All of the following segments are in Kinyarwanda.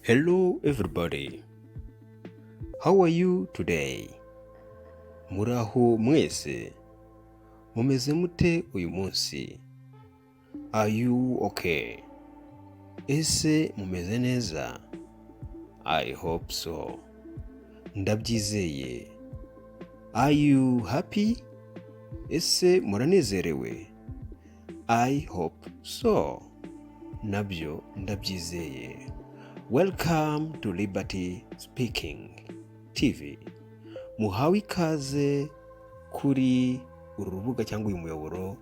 Hello everybody. How are you today? Muraho mwese. Mumeze mute uyu munsi? Are you okay? Ese mumeze neza? I hope so. Ndabyizeye. Are you happy? Ese muranezerewe? I hope so. Nabyo ndabyizeye. Welcome to Liberty Speaking TV. Muhawe ikaze kuri uru rubuga cyangwa uyu muyoboro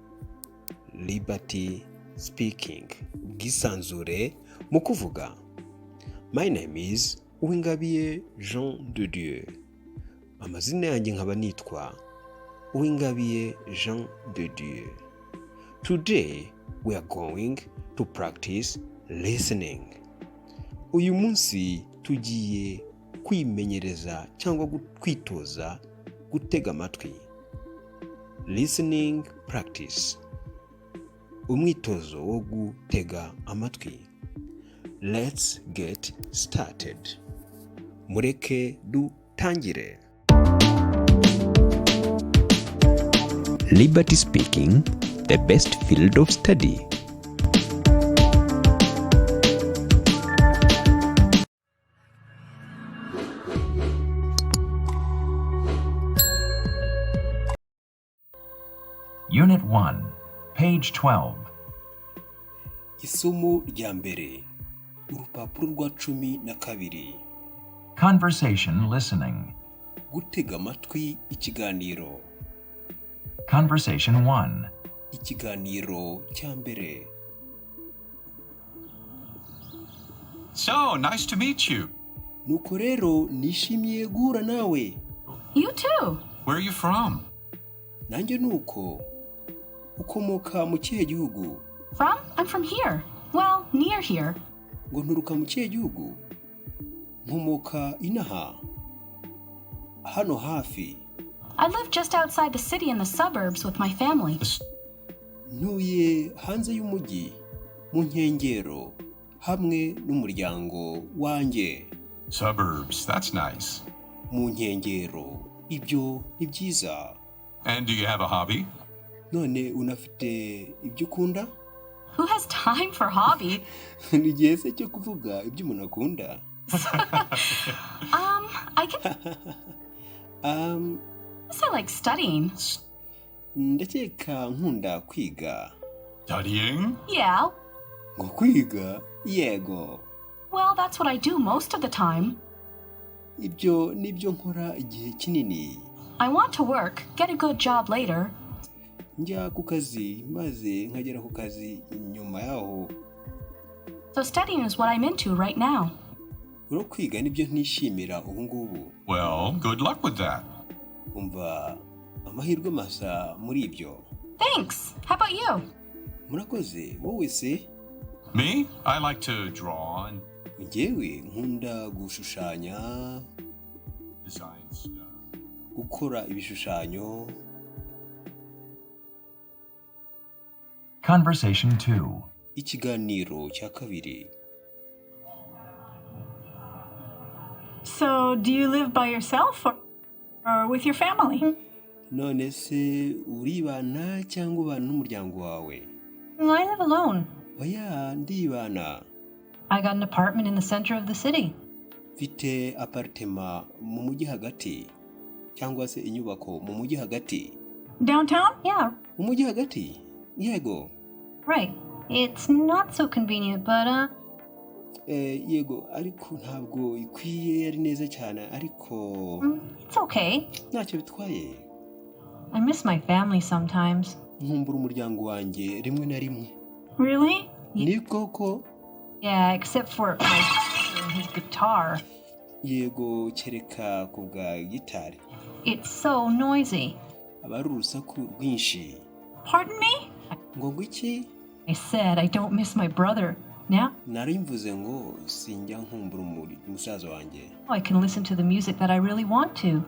Liberty Speaking. Ubwisanzure mu kuvuga. My name is Uwingabiye Jean de Dieu. Amazina yanjye nkaba nitwa Uwingabiye Jean de Dieu. Today we are going to practice listening. Uyu munsi tugiye kwimenyereza cyangwa kwitoza gutega amatwi. Listening practice. Umwitozo wo gutega amatwi. Let's get started. Mureke dutangire. Liberty Speaking, the best field of study. Unit 1, page 12. Isomo rya mbere. Urupapuro rwa 12. Conversation listening. Gutega amatwi ikiganiro. Conversation 1. Ikiganiro cya mbere. So, nice to meet you. Nuko rero nishimiye guhura nawe. You too. Where are you from? Nanjye nuko. Ukomoka mu kihe gihugu? From? I'm from here. Well, near here. Ngo nturuka mu kihe gihugu? Nkomoka inaha. Hano hafi. I live just outside the city in the suburbs with my family. Ntuye hanze y'umujyi mu nkengero hamwe n'umuryango wanjye. Suburbs, that's nice. Mu nkengero, ibyo ni byiza. And do you have a hobby? None unafite ibyo ukunda? Who has time for hobby? Ni igihe se cyo kuvuga ibyo umuntu akunda? I guess I like studying. Ndakeka nkunda kwiga. Studying? Yeah. Ngo kwiga? Yego. Well, that's what I do most of the time. Ibyo nibyo nkora igihe kinini. I want to work, get a good job later. Njya ku kazi maze nkagera ku kazi nyuma yaho. So studying is what I'm into right now. Uro kwiga nibyo ntishimira ubu ngubu. Well, good luck with that. Umva amahirwe masa muri ibyo. Thanks. How about you? Murakoze, wowe se? Me? I like to draw and Njyewe nkunda gushushanya, design stuff. gukora ibishushanyo. Conversation 2. Ikiganiro cya kabiri. So, do you live by yourself or with your family? None se uribana cyangwa ubana n'umuryango wawe? I live alone. Oya, ndibana. I got an apartment in the center of the city. Mfite apartment mu mujyi hagati cyangwa se inyubako mu mujyi hagati. Downtown? Yeah, Mu mujyi hagati? Yego. right. It's not so convenient, but Yego, ariko ntabwo ikwiye ari neza cyane ariko it's okay. ntacyo bitwaye. I miss my family sometimes. Nkumbura umuryango wanjye rimwe na rimwe. Really? Ni koko? Yeah, except for my brother and his guitar. Yego, kereka ku bwa gitari. It's so noisy. Aba ari urusaku rwinshi. Pardon me? Ngo ngwiki? I said I don't miss my brother. Now Nari mvuze ngo sinjya nkumbura umusaza wanjye. I can listen to the music that I really want to.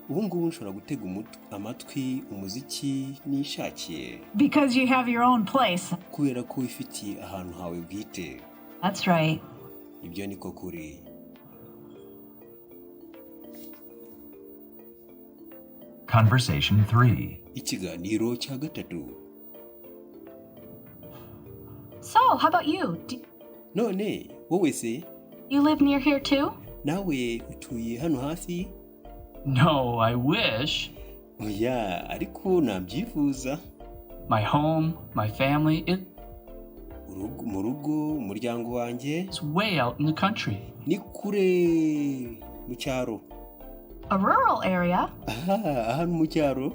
Ubu ngubu nshobora gutega amatwi umuziki nishakiye. Because you have your own place. Kubera ko wifitiye ahantu hawe bwite. That's right. ibyo niko kuri. Conversation 3. Ikiganiro cya gatatu. So, how about you? None wowe se You live near here too? nawe utuye hano hafi? No, I wish. Oya, ariko nabyifuza. My home, my family, Mu rugo, umuryango wanjye it's way out in the country. ni kure mu cyaro. A rural area? Aha, ahantu mu cyaro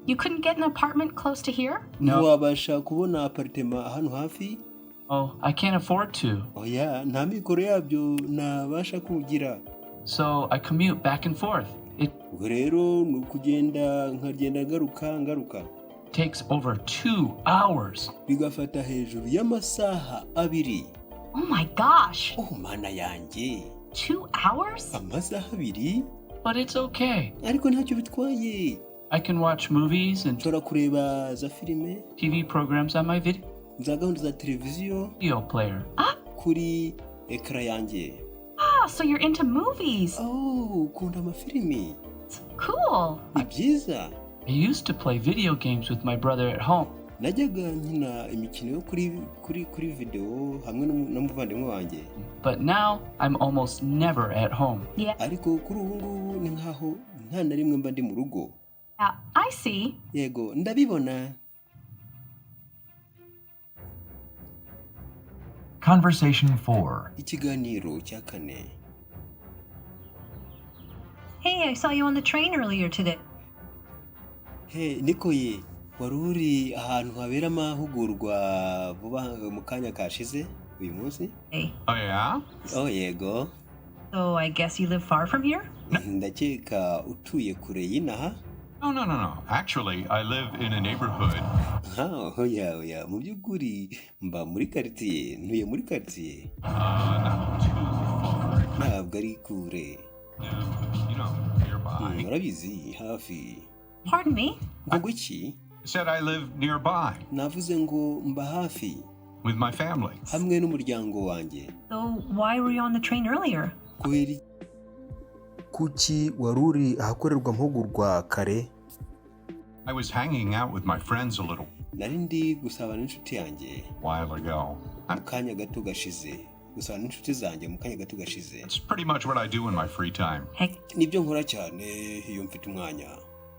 You couldn't get an apartment close to here? No. wabasha kubona apartema hano hafi? Oh, I can't afford to. Oya, nta mikoro yabyo nabasha kugira. So I commute back and forth. It Ubwo rero ni ukugenda nkagenda ngaruka takes over 2 hours. bigafata hejuru y'amasaha abiri. Oh my gosh! Oh mana yanjye, 2 hours? amasaha abiri? But it's okay. Ariko ntacyo bitwaye. I can watch movies and Nshobora kureba za filime, TV programs on my za gahunda za televiziyo video player. kuri ekara yanjye. Ah, so you're into movies. Oh, ukunda amafilimi? Cool. Ni byiza. I used to play video games with my brother at home. Najyaga nkina imikino yo kuri video hamwe n'umuvandimwe wanjye. But now I'm almost never at home. Yeah, Ariko kuri ubu ngubu ni nkaho nta na rimwe mba ndi mu rugo. I see. Yego, ndabibona. Conversation 4. Ikiganiro cya kane. Hey, I saw you on the train earlier today. He, niko ye, wari uri ahantu habera amahugurwa vuba mu kanya kashize uyu munsi? Hey, Oh, yeah? Oh, yego. so I guess you live far from here? Ndakeka utuye kure y'inaha? No. Actually, I live in a neighborhood. Oya, mu by'ukuri mba muri quartier, ntuye muri quartier. Not too far. Ntabwo ari kure. Nearby. Murabizi, hafi. Pardon me? Ngo iki? I said I live nearby Navuze ngo mba hafi with my family. hamwe n'umuryango wanjye. So why were you on the train earlier? Kubera kuki wari uri ahakorerwa amahugurwa kare? I was hanging out with my friends a little Nari ndi gusabana n'inshuti yanjye while ago. mu kanya gato gashize. Gusabana n'inshuti zanjye mu kanya gato gashize. It's pretty much what I do in my free time. Heck, Nibyo nkora cyane iyo mfite umwanya.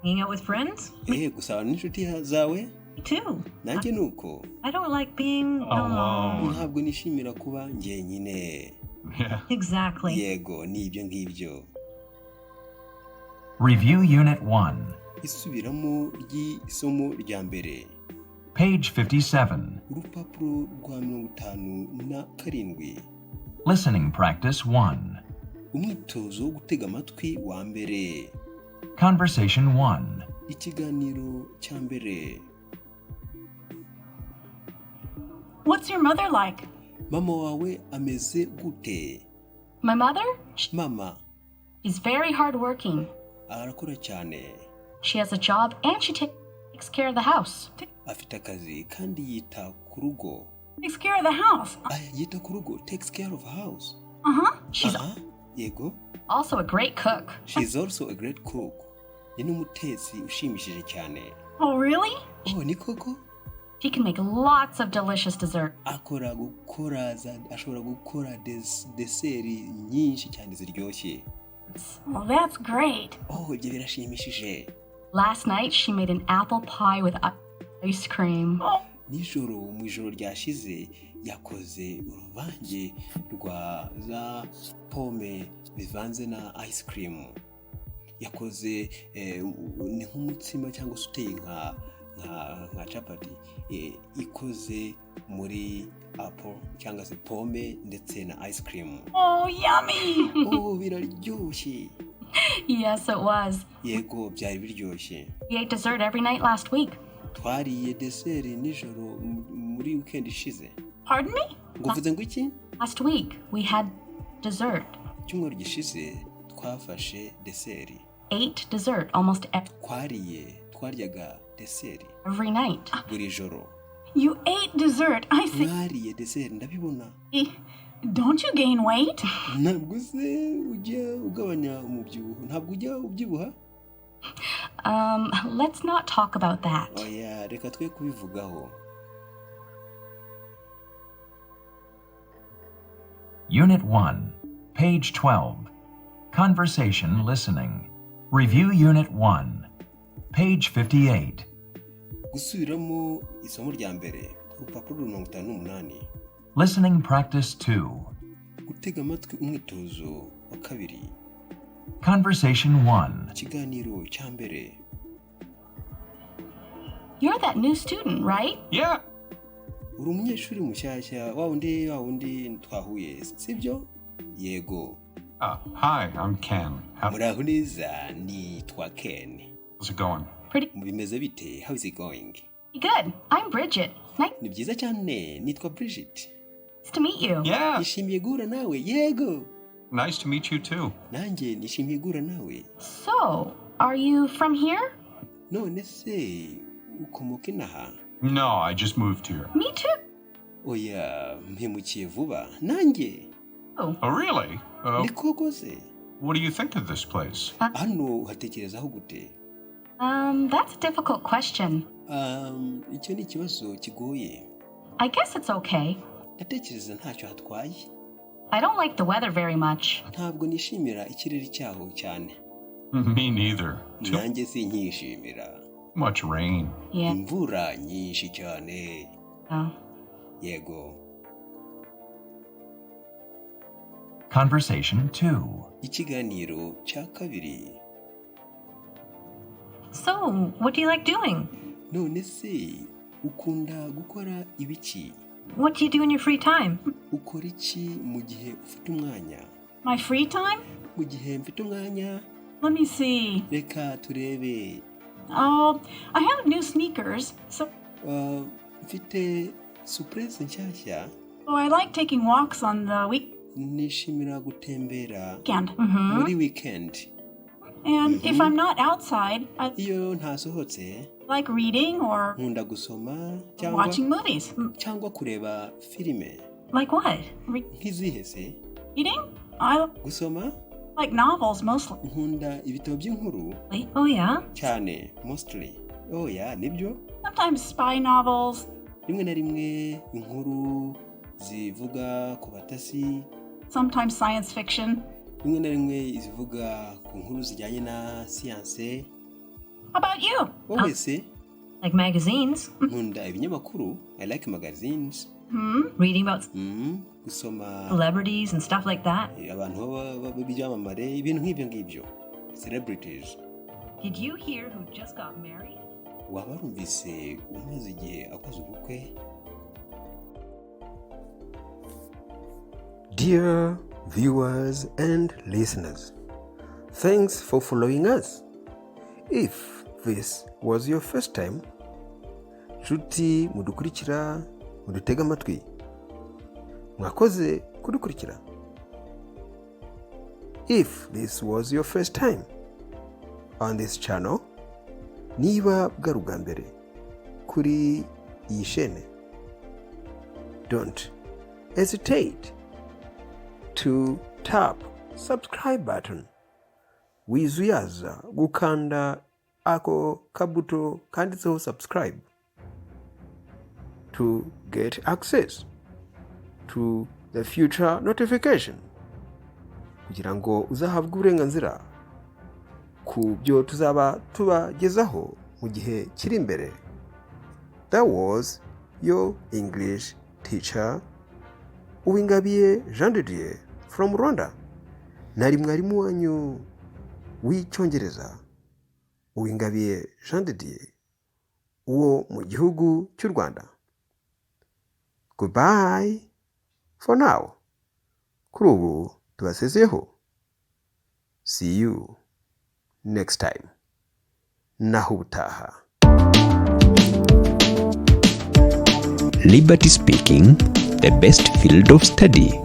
hanging out with friends? Gusabana n'inshuti zawe? Me too. Nanjye nuko. I don't like being Alone. Ntabwo nishimira kuba njyenyine. Yeah. Exactly. Yego, ni ibyo ngibyo. Review Unit 1. Isubiramo ry'isomo rya mbere. Page 57. Urupapuro rwa 57. Listening Practice 1. Umwitozo wo gutega amatwi wa mbere. Conversation 1. Ikiganiro cya mbere. What's your mother like? Mama wawe ameze gute? My mother? Mama She's very hardworking. arakora cyane. She has a job and she takes care of the house. Afite akazi kandi yita ku rugo. Takes care of the house. Yita ku rugo, takes care of house. She's Yego. also a great cook. She's also a great cook. Ni n'umutetsi ushimishije cyane. Oh, really? Oh, ni koko? She can make lots of delicious dessert. Ashobora gukora deseri nyinshi cyane ziryoshye. Well, that's great. Oh, ibyo birashimishije. Last night she made an apple pie with ice cream. Nijoro mu ijoro ryashize yakoze uruvange rwa za pome bivanze na ice cream. Yakoze ni nk'umutsima cyangwa se uteye nka capati ikoze muri apple cyangwa se pome ndetse na ice cream. Oh, yummy! Oh, biraryoshye. Yes, it was. Yego, byari biryoshye. We ate dessert every night last week. Twariye deseri nijoro muri weekend ishize. Pardon me? Ngo uvuze ngo iki? Last week we had dessert. Cyumweru gishize twafashe deseri. Ate dessert almost twaryaga deseri every night. buri joro. You ate dessert. I think Mwariye deseri ndabibona. Don't you gain weight? ntabwo se ujya ugabanya umubyibuho ntabwo ujya ubyibuha Let's not talk about that. oya reka twe kubivugaho Unit 1, page 12. Conversation listening. Review Unit 1, page 58. gusubiramo isomo rya mbere ku rupapuro 58 Listening practice 2. gutega amatwi umwitozo wa kabiri Conversation 1. ikiganiro cya mbere You're that new student, right? Yeah. uri umunyeshuri mushyashya wa wundi twahuye sibyo yego Hi, I'm Ken. muraho neza nitwa Ken How's it going? bimeze bite how is it going Good. I'm Bridget. Nice ni byiza cyane nitwa Bridget to meet you. Yeah. nishimiye guhura nawe yego Nice to meet you too. nanjye nishimiye guhura nawe So, are you from here? none se ukomoka inaha No, I just moved here. Me too. oya mpemukiye vuba nanjye Oh, Oh, really? ni koko se What do you think of this place? hano hatekerezaho gute that's a difficult question. icyo ni ikibazo kigoye I guess it's okay. ndatekereza ntacyo hatwaye I don't like the weather very much. ntabwo nishimira ikirere cyaho cyane Me neither. Too nanjye sinkishimira much rain. Yeah. imvura nyinshi cyane Oh. yego Conversation 2. ikiganiro cya kabiri So, what do you like doing? none se ukunda gukora ibiki What do you do in your free time? ukora iki mu gihe ufite umwanya My free time? mu gihe mfite umwanya Let me see. reka turebe Oh, I have new sneakers, so mfite surprise nshyashya I like taking walks on the weekend. nishimira gutembera Mm-hmm. muri weekend And if I'm not outside, I iyo ntasohotse like reading or nkunda gusoma watching movies. cyangwa kureba filime Like what? nk'izihe se Reading? I gusoma like novels mostly. nkunda ibitabo by'inkuru Oh, yeah? cyane mostly oya nibyo Sometimes spy novels. rimwe na rimwe inkuru zivuga ku batasi Sometimes science fiction. rimwe na rimwe zivuga ku nkuru zijyanye na siyanse How about you? wowe se Like magazines. nkunda ibinyamakuru I like magazines Reading about gusoma celebrities and stuff like that. abantu b'ibyamamare ibintu nk'ibyo ngibyo celebrities Did you hear who just got married? waba warumvise umaze igihe akoze ubukwe Dear viewers and listeners, thanks for following us. If this was your first time, nshuti mudukurikira mudutega amatwi mwakoze kudukurikira. If this was your first time on this channel, niba bwari ubwa mbere kuri iyi shene, don't hesitate to tap subscribe button wizuyaza gukanda ako kabuto kanditseho subscribe to get access to the future notification kugira ngo uzahabwe uburenganzira ku byo tuzaba tubagezaho mu gihe kiri imbere. That was your English teacher Uwingabiye Jean de Dieu from Rwanda. Nari mwarimu wanyu w'icyongereza Uwingabiye Jean de Dieu uwo mu gihugu cy'u Rwanda. Goodbye for now. Kuri ubu tubasezeho. See you next time. Naho ubutaha. Liberty Speaking, the best field of study.